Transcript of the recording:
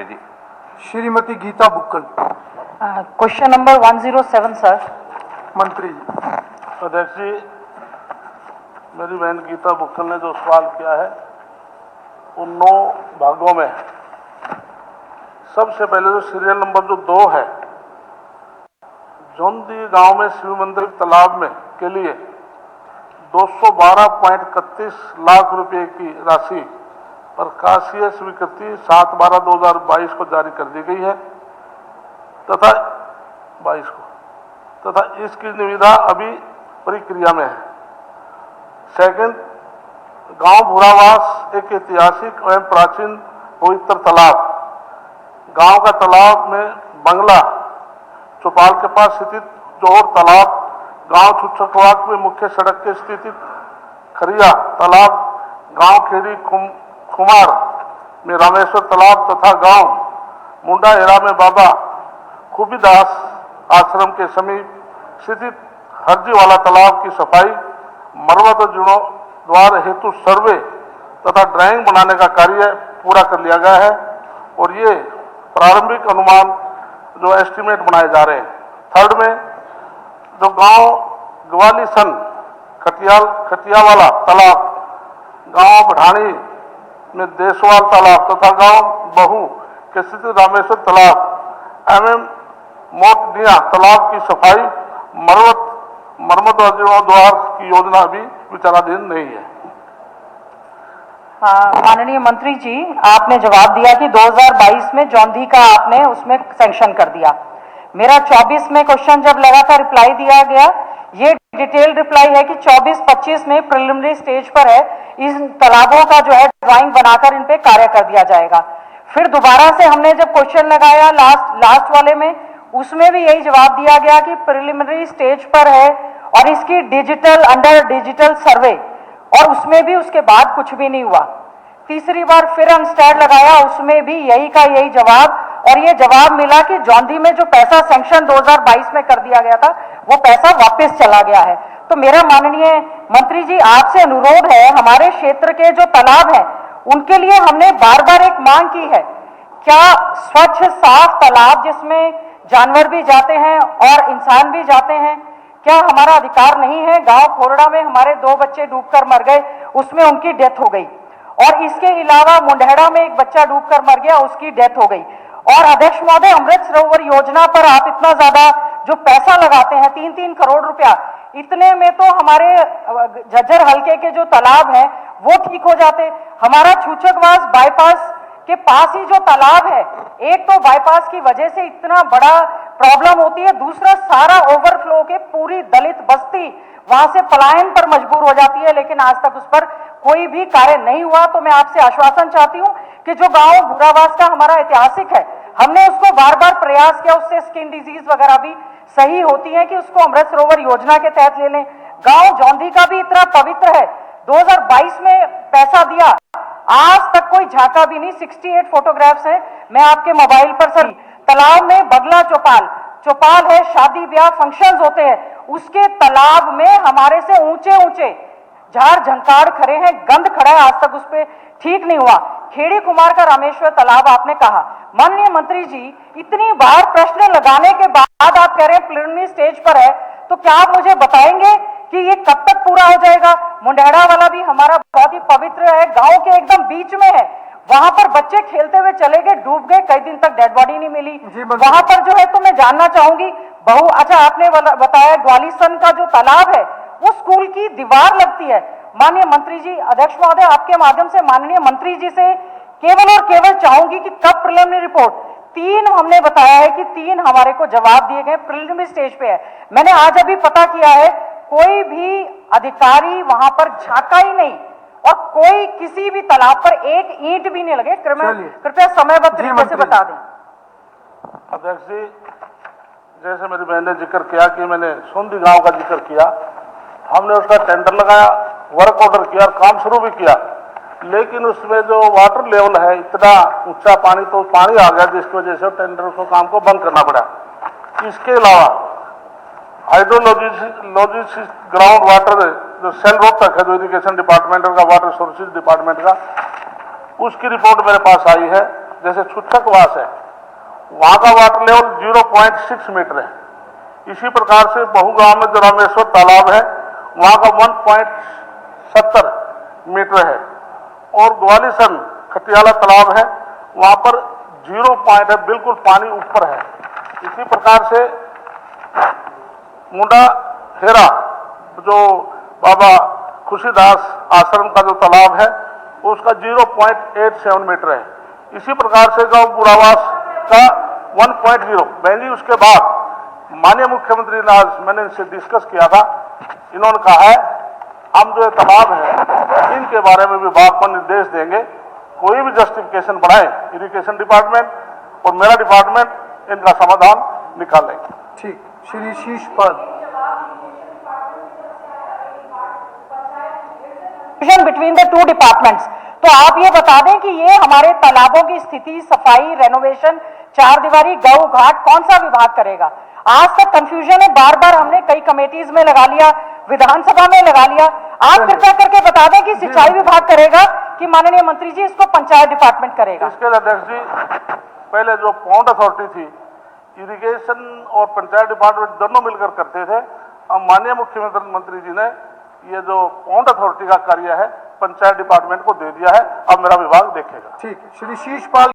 जी। Shrimati Geeta Bukkal. Question number 107 sir. मंत्री जी। अध्यक्ष जी, मेरी बहन गीता बुक्कल ने जो सवाल किया है उन 9 भागों में सबसे पहले जो सीरियल नंबर जो 2 है, जोंदी गांव में शिव मंदिर तालाब में के लिए 212.31 लाख रुपए की राशि प्रकाशीय स्वीकृति 7/12/2022 को जारी कर दी गई है तथा 22 को तथा इसकी निविदा अभी प्रक्रिया में है। सेकंड, गांव भूरावास एक ऐतिहासिक एवं प्राचीन पवित्र तालाब, गांव का तालाब में बंगला चौपाल के पास स्थित जोहर तालाब, गांव छुच्छकवाक में मुख्य सड़क के स्थित खरिया तालाब, गांव खेड़ी खुमार में रामेश्वर तालाब तथा गांव मुंडा हेरा में बाबा खूबीदास आश्रम के समीप स्थित हरजी वाला तालाब की सफाई, मरम्मत और जीर्णोद्धार हेतु सर्वे तथा ड्राइंग बनाने का कार्य पूरा कर लिया गया है और ये प्रारंभिक अनुमान जो एस्टीमेट बनाए जा रहे हैं। थर्ड में जो गांव ग्वालीसन खटियावाला तालाब, गांव बढ़ानी में देशवाल तालाब तथा गांव बहू के स्थित रामेश्वर तालाब एवं मोटनिया तालाब की सफाई, मरम्मत और जीर्णोद्धार की योजना अभी विचाराधीन नहीं है। माननीय मंत्री जी, आपने जवाब दिया कि 2022 में जौंधी का आपने उसमें सैंक्शन कर दिया। मेरा 24 में क्वेश्चन जब लगा था, रिप्लाई दिया गया, ये डिटेल्ड रिप्लाई है कि 24-25 में प्रिलिमिनरी स्टेज पर है, इन तालाबों का जो है ड्राइंग बनाकर इन पे कार्य कर दिया जाएगा। फिर दोबारा से हमने जब क्वेश्चन लगाया लास्ट वाले में, उसमें भी यही जवाब दिया गया कि प्रिलिमिनरी स्टेज पर है और इसकी अंडर डिजिटल सर्वे, और उसमें भी उसके बाद कुछ भी नहीं हुआ। तीसरी बार फिर अनस्टैंड लगाया, उसमें भी यही का यही जवाब, और ये जवाब मिला कि जौंधी में जो पैसा सैंक्शन 2022 में कर दिया गया था वो पैसा वापस चला गया है। तो मेरा माननीय मंत्री जी आपसे अनुरोध है, हमारे क्षेत्र के जो तालाब हैं उनके लिए हमने बार बार एक मांग की है, क्या स्वच्छ साफ तालाब जिसमें जानवर भी जाते हैं और इंसान भी जाते हैं, क्या हमारा अधिकार नहीं है? गांव खोरड़ा में हमारे 2 बच्चे डूबकर मर गए, उसमें उनकी डेथ हो गई, और इसके अलावा मुंडेड़ा में एक बच्चा डूबकर मर गया, उसकी डेथ हो गई। और अध्यक्ष महोदय, अमृत सरोवर योजना पर आप इतना ज्यादा जो पैसा लगाते हैं 3-3 करोड़ रुपया, इतने में तो हमारे झज्जर हलके के जो तालाब हैं वो ठीक हो जाते। हमारा छूछकवास बाईपास के पास ही जो तालाब है, एक तो बाईपास की वजह से इतना बड़ा प्रॉब्लम होती है, दूसरा सारा ओवरफ्लो के पूरी दलित बस्ती वहां से पलायन पर मजबूर हो जाती है, लेकिन आज तक उस पर कोई भी कार्य नहीं हुआ। तो मैं आपसे आश्वासन चाहती हूं कि जो गांव भूरावास का हमारा ऐतिहासिक है, हमने उसको बार बार प्रयास किया, उससे स्किन डिजीज वगैरह भी सही होती है, कि उसको अमृत सरोवर योजना के तहत ले लें। गांव जौंधी का भी इतना पवित्र है, 2022 में पैसा दिया, आज तक कोई झांका भी नहीं। 68 फोटोग्राफ्स हैं, मैं आपके मोबाइल पर सर। तालाब में बगला चौपाल है, शादी ब्याह फंक्शंस होते हैं, उसके तालाब में हमारे से ऊंचे ऊंचे झाड़ झंकार खड़े हैं, गंद खड़ा है, आज तक उस पर ठीक नहीं हुआ। खेड़ी कुमार का रामेश्वर तालाब आपने कहा, माननीय मंत्री जी, इतनी बार प्रश्न लगाने के बाद आप कह रहे हैं प्रिलिमिनरी स्टेज पर है, तो क्या आप मुझे बताएंगे कि ये कब तक पूरा हो जाएगा? मुंडेड़ा वाला भी हमारा बहुत ही पवित्र है, गांव के एकदम बीच में है, वहां पर बच्चे खेलते हुए चले गए, डूब गए, कई दिन तक डेड बॉडी नहीं मिली। वहां पर जो है, तो मैं जानना चाहूंगी अच्छा आपने बताया ग्वालीसन का जो तालाब है वो स्कूल की दीवार लगती है। माननीय मंत्री जी, अध्यक्ष महोदय, आपके माध्यम से माननीय मंत्री जी से केवल और केवल चाहूंगी कि कब प्रिलिमिनरी रिपोर्ट, 3 हमने बताया है कि 3 हमारे को जवाब दिए गए, प्रिलिमिनरी स्टेज पे है। मैंने आज अभी पता किया है, कोई भी अधिकारी वहां पर झांका ही नहीं, और कोई किसी भी तालाब पर एक ईंट भी नहीं लगे। कृपया समयबद्ध तरीके से बता दें। अध्यक्ष जी, जैसे मेरी बहन ने जिक्र किया कि मैंने सोंदी गांव का जिक्र किया, हमने उसका टेंडर लगाया, वर्क ऑर्डर किया और काम शुरू भी किया, लेकिन उसमें जो वाटर लेवल है इतना ऊंचा पानी आ गया, जिसकी वजह से टेंडर को काम को बंद करना पड़ा। इसके अलावा हाइड्रोलॉजी ग्राउंड वाटर जो सेल रोहतक है, जो इरिगेशन डिपार्टमेंट का, वाटर सोर्सेज डिपार्टमेंट का, उसकी रिपोर्ट मेरे पास आई है जैसे छुच्छकवास है, वहां का वाटर लेवल 0.6 मीटर है। इसी प्रकार से बहुगांव में जो रामेश्वर तालाब है, वहां का 1.70 मीटर है। और ग्वालिसन खटियाला तालाब है, वहां पर 0 पॉइंट है, बिल्कुल पानी ऊपर है। इसी प्रकार से मुंडा हेरा जो बाबा खुशीदास आश्रम का जो तालाब है, उसका 0.87 मीटर है। इसी प्रकार से गांव बुरावास का 1.0 मैंने उसके बाद माननीय मुख्यमंत्री ने आज मैंने इनसे डिस्कस किया था, इन्होंने कहा है हम जो तालाब है इनके बारे में विभाग को निर्देश देंगे, कोई भी जस्टिफिकेशन बनाए इरिगेशन डिपार्टमेंट और मेरा डिपार्टमेंट इनका समाधान निकालेंगे। ठीक। Shri Sheeshpal. Between the two departments. तो आप ये बता दें कि ये हमारे तालाबों की स्थिति, सफाई, रेनोवेशन, चार दीवारी, गौ घाट कौन सा विभाग करेगा? आज तक कंफ्यूजन है, बार बार हमने कई कमेटीज में लगा लिया, विधानसभा में लगा लिया। आप कृपया करके बता दें कि सिंचाई विभाग करेगा कि माननीय मंत्री जी इसको पंचायत डिपार्टमेंट करेगा? इसके लिए अध्यक्ष जी, पहले जो पॉन्ड अथॉरिटी थी, इरिगेशन और पंचायत डिपार्टमेंट दोनों मिलकर करते थे। अब माननीय मुख्यमंत्री जी ने ये जो पॉन्ड अथॉरिटी का कार्य है पंचायत डिपार्टमेंट को दे दिया है, अब मेरा विभाग देखेगा। ठीक है। श्री शीशपाल।